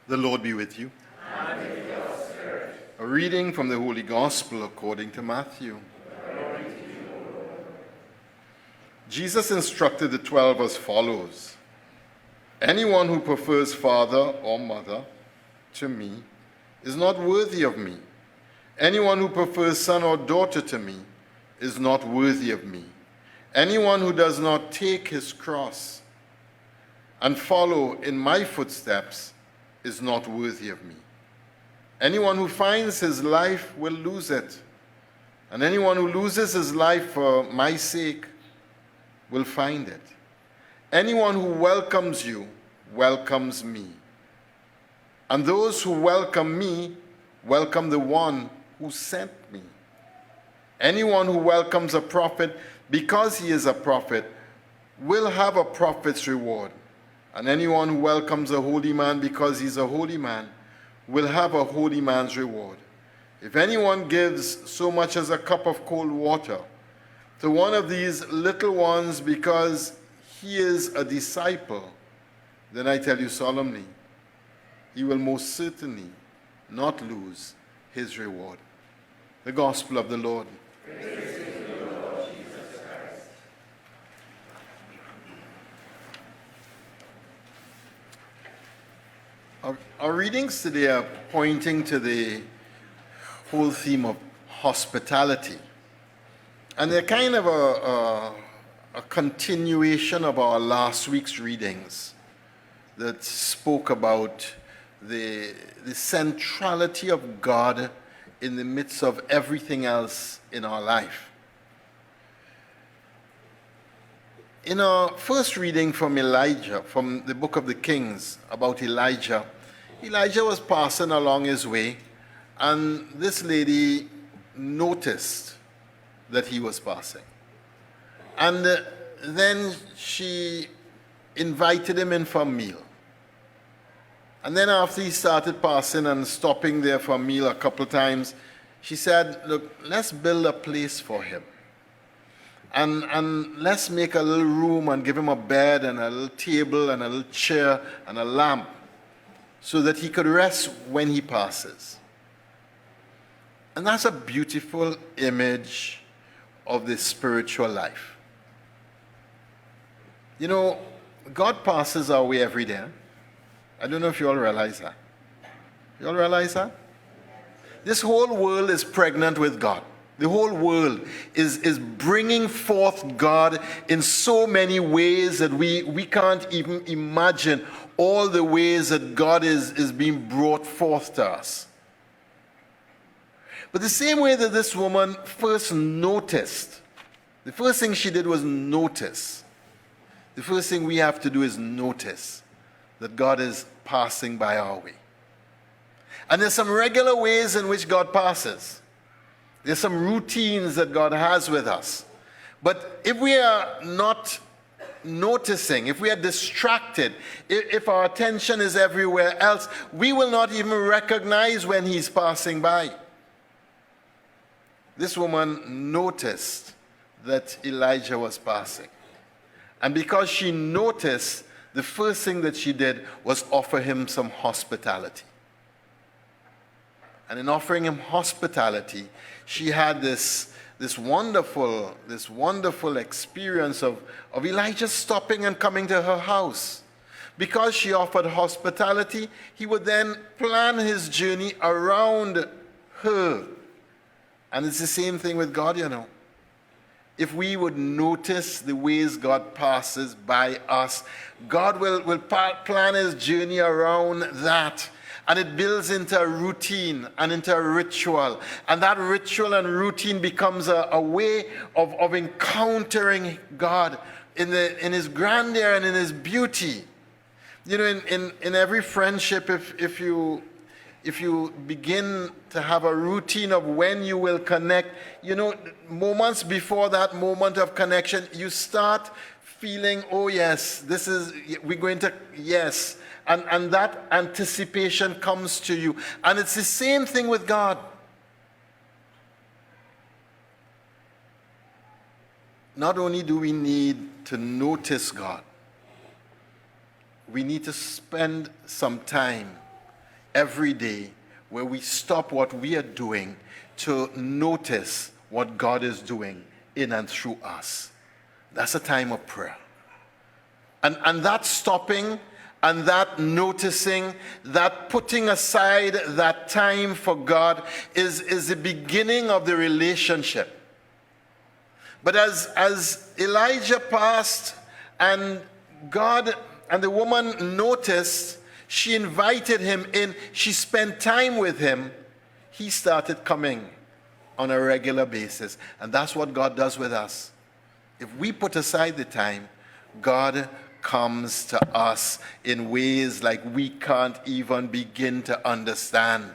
The Lord be with you. And with your spirit. A reading from the Holy Gospel according to Matthew. Glory to you, O Lord. Jesus instructed the 12 as follows. Anyone who prefers father or mother to me is not worthy of me. Anyone who prefers son or daughter to me is not worthy of me. Anyone who does not take his cross and follow in my footsteps is not worthy of me. Anyone who finds his life will lose it, and anyone who loses his life for my sake will find it. Anyone who welcomes you welcomes me, and those who welcome me welcome the one who sent me. Anyone who welcomes a prophet because he is a prophet will have a prophet's reward. And anyone who welcomes a holy man because he's a holy man will have a holy man's reward. If anyone gives so much as a cup of cold water to one of these little ones because he is a disciple, then I tell you solemnly, he will most certainly not lose his reward. The Gospel of the Lord. Praise to you, Lord Jesus Christ. Our readings today are pointing to the whole theme of hospitality. And they're kind of a continuation of our last week's readings that spoke about the centrality of God in the midst of everything else in our life. In our first reading from Elijah, from the book of the Kings, about Elijah was passing along his way, and this lady noticed that he was passing. And then she invited him in for a meal. And then after he started passing and stopping there for a meal a couple times, she said, look, let's build a place for him. And let's make a little room and give him a bed and a little table and a little chair and a lamp so that he could rest when he passes. And that's a beautiful image of the spiritual life. You know, God passes our way every day. I don't know if you all realize that. You all realize that? This whole world is pregnant with God. The whole world is bringing forth God in so many ways that we can't even imagine all the ways that God is being brought forth to us. But the same way that this woman first noticed, the first thing she did was notice. The first thing we have to do is notice that God is passing by our way. And there's some regular ways in which God passes. There's some routines that God has with us. But if we are not noticing, if we are distracted, if our attention is everywhere else, we will not even recognize when he's passing by. This woman noticed that Elijah was passing. And because she noticed, the first thing that she did was offer him some hospitality. And in offering him hospitality, she had this wonderful experience of Elijah stopping and coming to her house. Because she offered hospitality, he would then plan his journey around her. And it's the same thing with God, you know. If we would notice the ways God passes by us, God will plan his journey around that. And it builds into a routine and into a ritual. And that ritual and routine becomes a way of encountering God in his grandeur and in his beauty. You know, in every friendship, if you begin to have a routine of when you will connect, you know, moments before that moment of connection, you start feeling, oh yes, we're going to, yes. And that anticipation comes to you. And it's the same thing with God. Not only do we need to notice God, we need to spend some time every day where we stop what we are doing to notice what God is doing in and through us. That's a time of prayer. And that stopping and that noticing, that putting aside that time for God is the beginning of the relationship. But as Elijah passed and God and the woman noticed, she invited him in, she spent time with him, he started coming on a regular basis. And that's what God does with us. If we put aside the time, God comes to us in ways like we can't even begin to understand.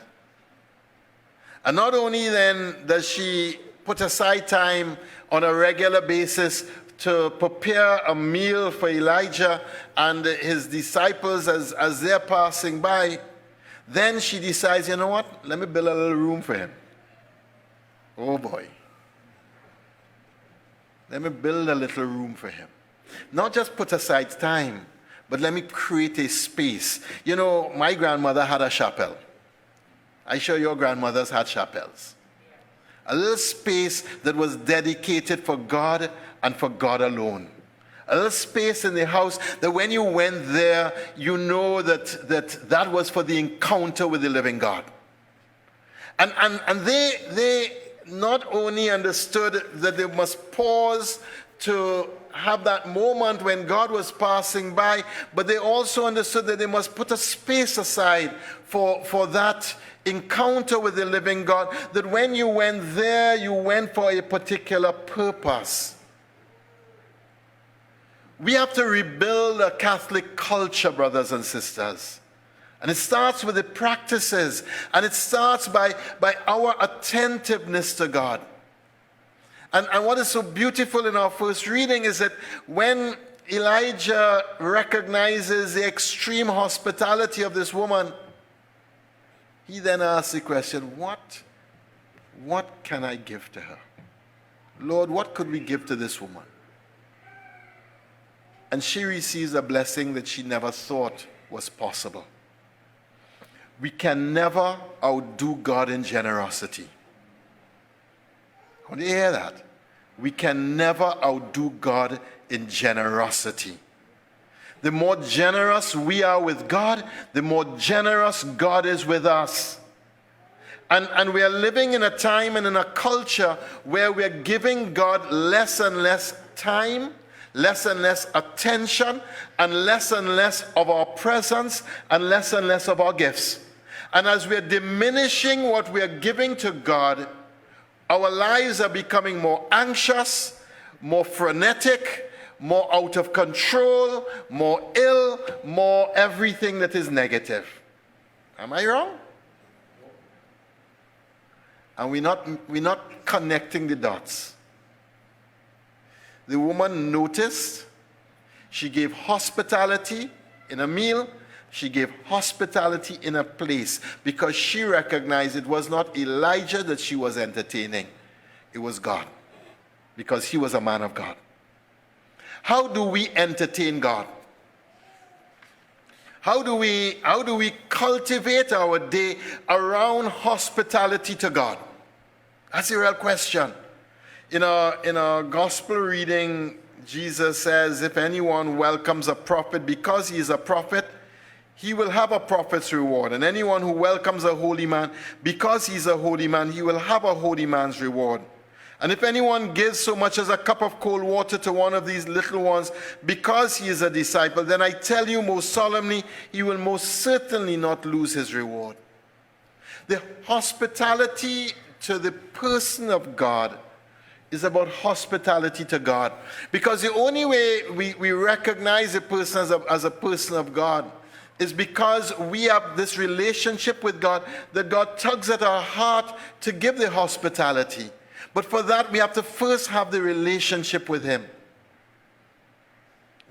And not only then does she put aside time on a regular basis to prepare a meal for Elijah and his disciples as they're passing by, then she decides, you know what, let me build a little room for him. Oh boy. Let me build a little room for him. Not just put aside time, but let me create a space. You know, my grandmother had a chapel. I'm sure your grandmothers had chapels. A little space that was dedicated for God and for God alone. A little space in the house that when you went there, you know that was for the encounter with the living God. And they not only understood that they must pause to have that moment when God was passing by, but they also understood that they must put a space aside for that encounter with the living God, that when you went there, you went for a particular purpose. We have to rebuild a Catholic culture, brothers and sisters. And it starts with the practices, and it starts by our attentiveness to God. And what is so beautiful in our first reading is that when Elijah recognizes the extreme hospitality of this woman, he then asks the question, what can I give to her? Lord, what could we give to this woman? And she receives a blessing that she never thought was possible. We can never outdo God in generosity. When you hear that? We can never outdo God in generosity. The more generous we are with God, the more generous God is with us. And we are living in a time and in a culture where we are giving God less and less time, less and less attention, and less of our presence, and less of our gifts. And as we are diminishing what we are giving to God, our lives are becoming more anxious, more frenetic, more out of control, more ill, more everything that is negative. Am I wrong? And we're not connecting the dots. The woman noticed, she gave hospitality in a meal, she gave hospitality in a place because she recognized it was not Elijah that she was entertaining. It was God, because he was a man of God. How do we entertain God? How do we cultivate our day around hospitality to God? That's the real question. In our gospel reading, Jesus says, if anyone welcomes a prophet because he is a prophet, he will have a prophet's reward. And anyone who welcomes a holy man because he's a holy man, he will have a holy man's reward. And if anyone gives so much as a cup of cold water to one of these little ones because he is a disciple, then I tell you most solemnly, he will most certainly not lose his reward. The hospitality to the person of God is about hospitality to God. Because the only way we recognize a person as a person of God is because we have this relationship with God, that God tugs at our heart to give the hospitality. But for that, we have to first have the relationship with him.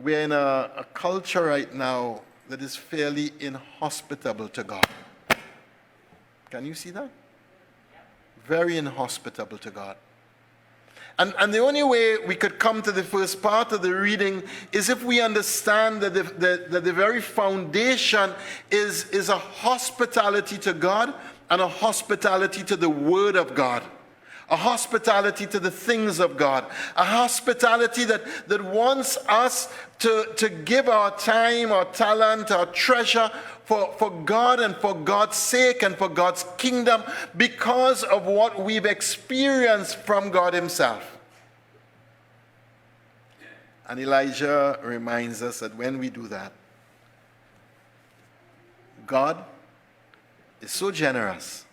We're in a culture right now that is fairly inhospitable to God. Can you see that? Very inhospitable to God. And the only way we could come to the first part of the reading is if we understand that the very foundation is a hospitality to God and a hospitality to the Word of God. A hospitality to the things of God. A hospitality that wants us to give our time, our talent, our treasure for God and for God's sake and for God's kingdom because of what we've experienced from God himself. And Elijah reminds us that when we do that, God is so generous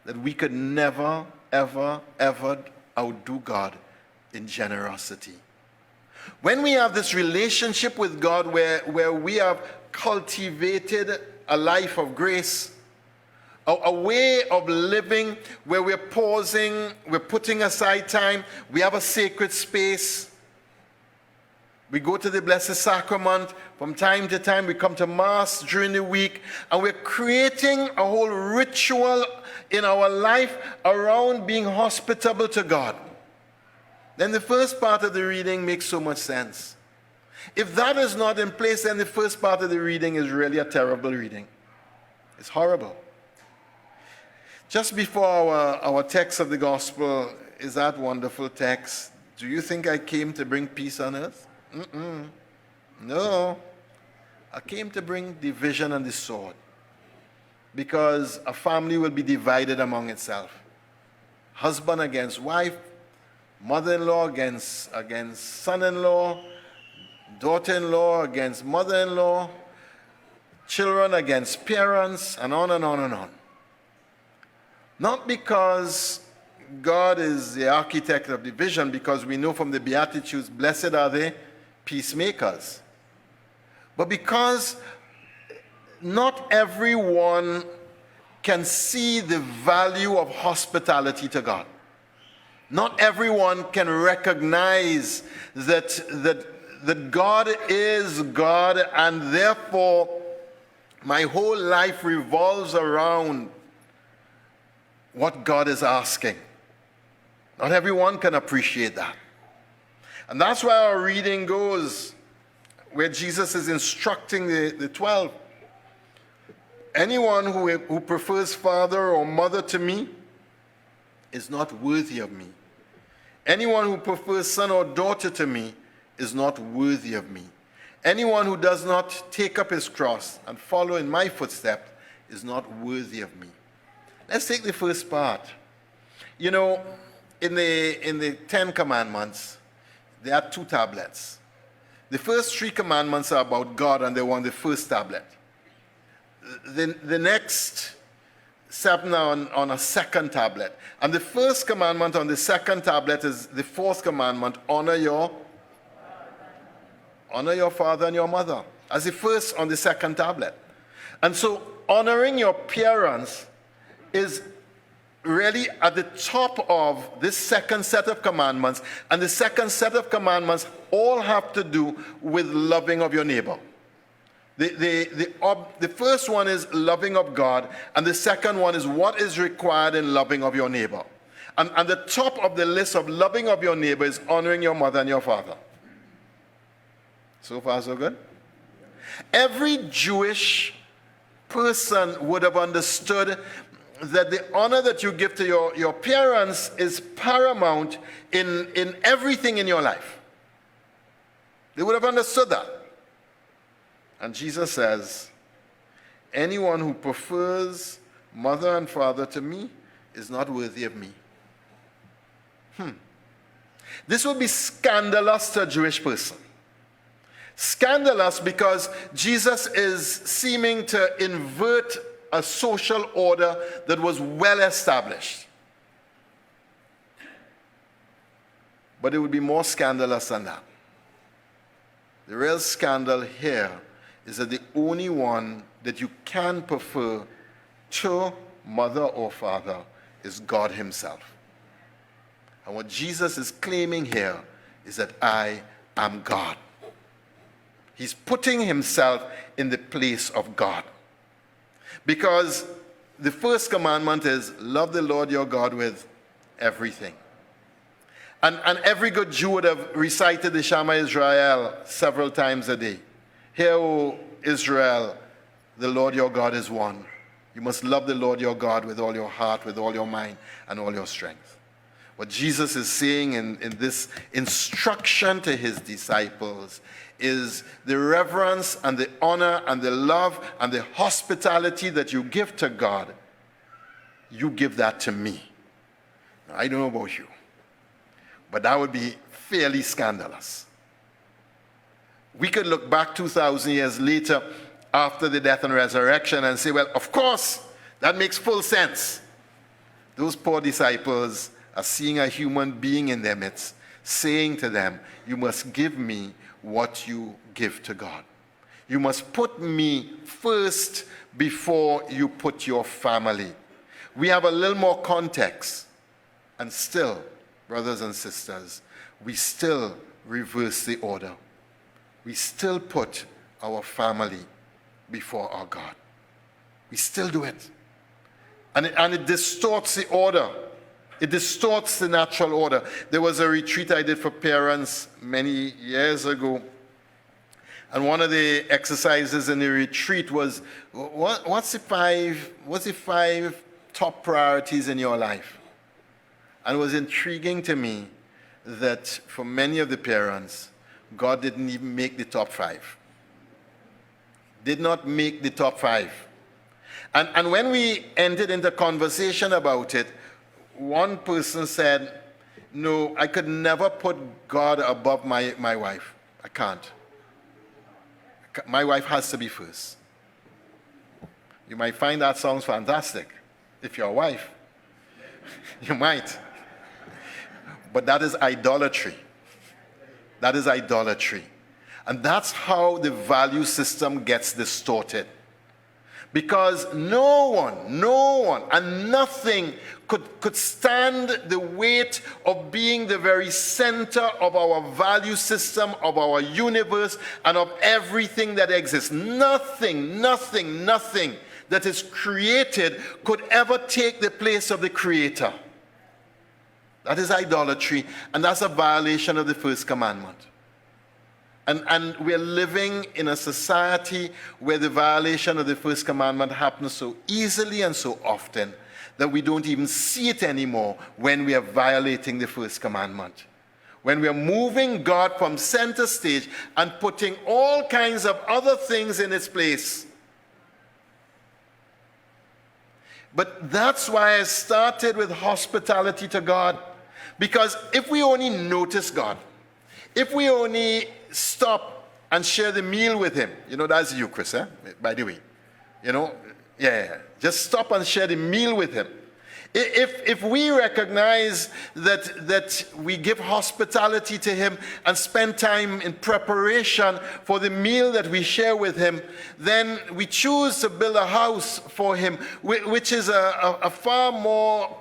that we could never, ever, ever outdo God in generosity. When we have this relationship with God where we have cultivated a life of grace, a way of living where we're pausing, we're putting aside time, we have a sacred space, we go to the Blessed Sacrament from time to time, we come to Mass during the week, and we're creating a whole ritual in our life around being hospitable to God. Then the first part of the reading makes so much sense. If that is not in place, then the first part of the reading is really a terrible reading. It's horrible. Just before our text of the gospel is that wonderful text, do you think I came to bring peace on earth? No. I came to bring division and the sword. Because a family will be divided among itself. Husband against wife, mother-in-law against son-in-law, daughter-in-law against mother-in-law, children against parents, and on and on and on. Not because God is the architect of division, because we know from the Beatitudes, blessed are they peacemakers. But because not everyone can see the value of hospitality to God. Not everyone can recognize that God is God, and therefore my whole life revolves around what God is asking. Not everyone can appreciate that. And that's why our reading goes where Jesus is instructing the 12. Anyone who prefers father or mother to me is not worthy of me. Anyone who prefers son or daughter to me is not worthy of me. Anyone who does not take up his cross and follow in my footsteps is not worthy of me. Let's take the first part. You know, in the 10 Commandments, there are 2 tablets. The first 3 commandments are about God, and they're on the first tablet. The next 7 are on a second tablet. And the first commandment on the second tablet is the 4th commandment, honor your father and your mother, as the first on the second tablet. And so honoring your parents is really at the top of this second set of commandments. And the second set of commandments all have to do with loving of your neighbor. The first one is loving of God, and the second one is what is required in loving of your neighbor. And the top of the list of loving of your neighbor is honoring your mother and your father. So far, so good? Every Jewish person would have understood that the honor that you give to your parents is paramount in everything in your life. They would have understood that. And Jesus says, anyone who prefers mother and father to me is not worthy of me. This would be scandalous to a Jewish person. Scandalous because Jesus is seeming to invert a social order that was well established. But it would be more scandalous than that. The real scandal here is that the only one that you can prefer to mother or father is God himself. And what Jesus is claiming here is that I am God. He's putting himself in the place of God. Because the first commandment is love the Lord your God with everything. And every good Jew would have recited the Shema Israel several times a day. Hear, O Israel, the Lord your God is one. You must love the Lord your God with all your heart, with all your mind, and all your strength. What Jesus is saying in this instruction to his disciples is the reverence and the honor and the love and the hospitality that you give to God, you give that to me. Now, I don't know about you, but that would be fairly scandalous. We could look back 2,000 years later after the death and resurrection and say, well, of course, that makes full sense. Those poor disciples are seeing a human being in their midst, saying to them, you must give me what you give to God. You must put me first before you put your family. We have a little more context. And still, brothers and sisters, we still reverse the order. We still put our family before our God. We still do it. And it distorts the order. It distorts the natural order. There was a retreat I did for parents many years ago. And one of the exercises in the retreat was, what's the five top priorities in your life? And it was intriguing to me that for many of the parents, God didn't even make the top 5. Did not make the top 5. And when we entered into conversation about it, one person said, no, I could never put God above my wife. I can't. My wife has to be first. You might find that sounds fantastic. If you're a wife, you might. But that is idolatry. That is idolatry. And that's how the value system gets distorted. Because no one, and nothing could stand the weight of being the very center of our value system, of our universe, and of everything that exists. Nothing that is created could ever take the place of the Creator. That is idolatry, and that's a violation of the first commandment. And we're living in a society where the violation of the first commandment happens so easily and so often that we don't even see it anymore when we are violating the first commandment. When we are moving God from center stage and putting all kinds of other things in its place. But that's why I started with hospitality to God. Because if we only notice God, if we only stop and share the meal with him, that's you, Chris, by the way. Just stop and share the meal with him. If we recognize that we give hospitality to him and spend time in preparation for the meal that we share with him, then we choose to build a house for him, which is a far more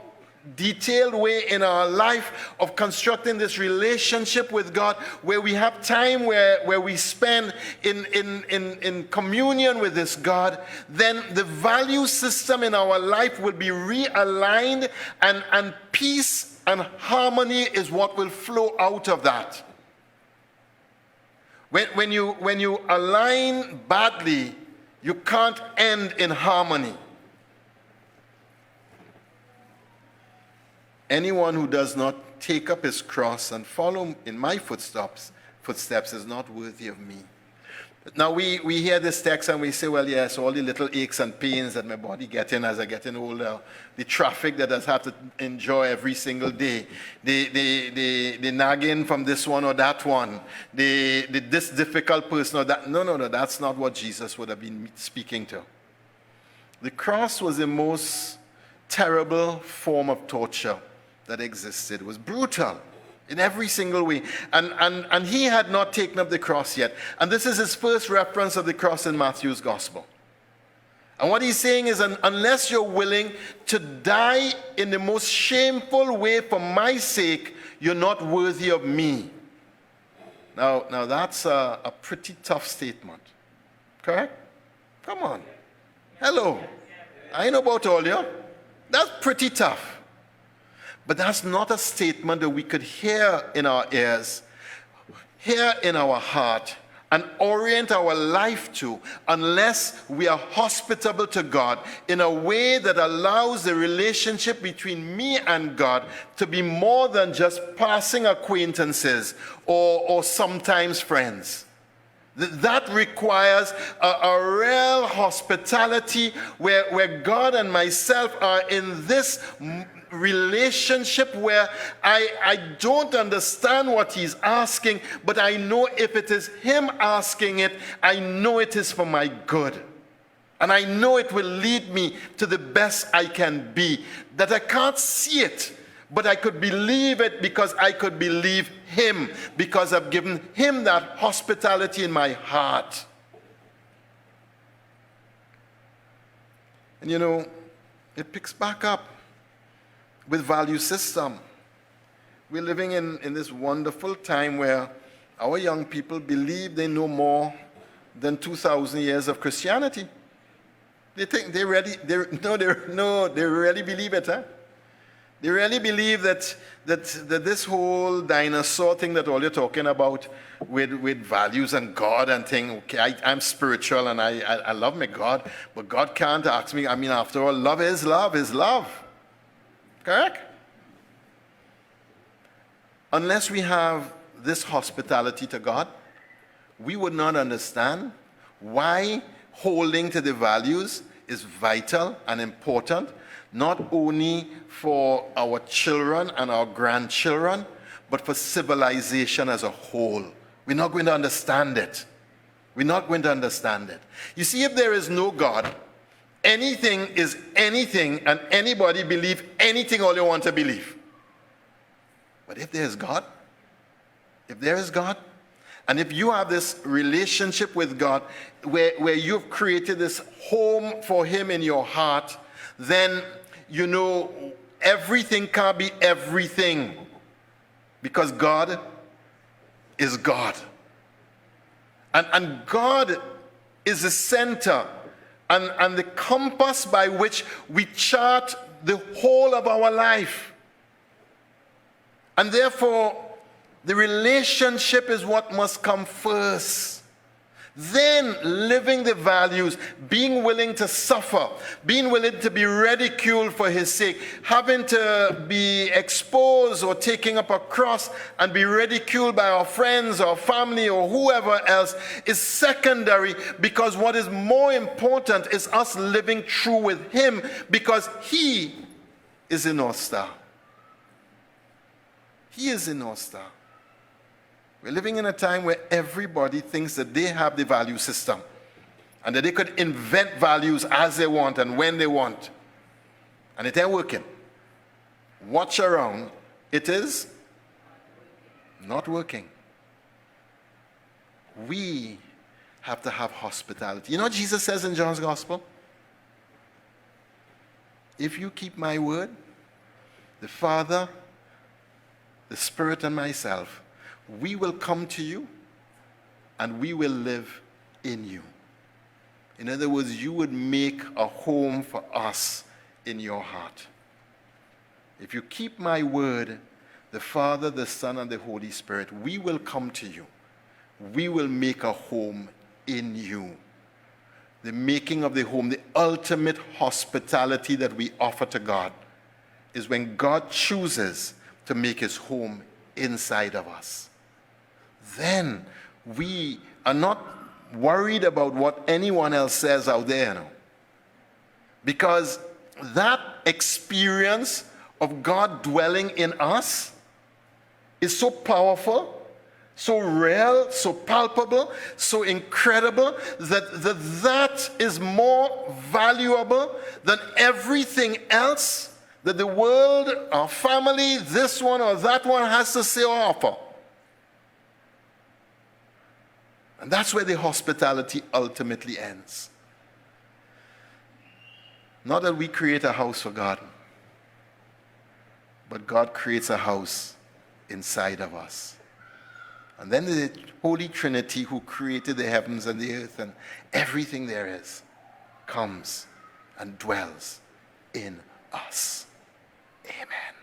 detailed way in our life of constructing this relationship with God, where we have time where we spend in communion with this God. Then the value system in our life will be realigned, and peace and harmony is what will flow out of that. When you align badly, you can't end in harmony. Anyone who does not take up his cross and follow in my footsteps is not worthy of me. Now we hear this text and we say, well, yes, all the little aches and pains that my body gets in as I get older, the traffic that I have to enjoy every single day, the nagging from this one or that one, this difficult person or that. No, that's not what Jesus would have been speaking to. The cross was the most terrible form of torture that existed. It was brutal in every single way. And he had not taken up the cross yet. And this is his first reference of the cross in Matthew's gospel. And what he's saying is, unless you're willing to die in the most shameful way for my sake, you're not worthy of me. Now that's a pretty tough statement. Correct? Come on. Hello. I ain't know about all you. That's pretty tough. But that's not a statement that we could hear in our ears, hear in our heart, and orient our life to unless we are hospitable to God in a way that allows the relationship between me and God to be more than just passing acquaintances or sometimes friends. That requires a real hospitality where God and myself are in this relationship where I don't understand what he's asking, but I know if it is him asking it, I know it is for my good. And I know it will lead me to the best I can be. That I can't see it, but I could believe it because I could believe him, because I've given him that hospitality in my heart. And it picks back up with value system. We're living in this wonderful time where our young people believe they know more than 2,000 years of Christianity. They think they really believe it, huh? They really believe that this whole dinosaur thing that all you're talking about with values and God and thing, okay, I'm spiritual and I love my God, but God can't ask me. I mean, after all, love is love. Correct? Unless we have this hospitality to God, we would not understand why holding to the values is vital and important, not only for our children and our grandchildren, but for civilization as a whole. We're not going to understand it. We're not going to understand it. You see, if there is no God, anything is anything, and anybody believe anything all you want to believe. But if there is God, and if you have this relationship with God where you've created this home for him in your heart, then everything can't be everything, because God is God. And God is the center and the compass by which we chart the whole of our life. And therefore, the relationship is what must come first. Then living the values, being willing to suffer, being willing to be ridiculed for his sake, having to be exposed or taking up a cross and be ridiculed by our friends or family or whoever else is secondary, because what is more important is us living true with him, because he is the North Star. He is the North Star. We're living in a time where everybody thinks that they have the value system and that they could invent values as they want and when they want. And it ain't working. Watch around. It is not working. We have to have hospitality. You know what Jesus says in John's Gospel? If you keep my word, the Father, the Spirit, and myself, we will come to you and we will live in you. In other words, you would make a home for us in your heart. If you keep my word, the Father, the Son, and the Holy Spirit, we will come to you. We will make a home in you. The making of the home, the ultimate hospitality that we offer to God, is when God chooses to make his home inside of us. Then we are not worried about what anyone else says out there, because that experience of God dwelling in us is so powerful, so real, so palpable, so incredible, that is more valuable than everything else that the world, our family, this one or that one has to say or offer. And that's where the hospitality ultimately ends. Not that we create a house for God, but God creates a house inside of us. And then the Holy Trinity, who created the heavens and the earth and everything there is, comes and dwells in us. Amen.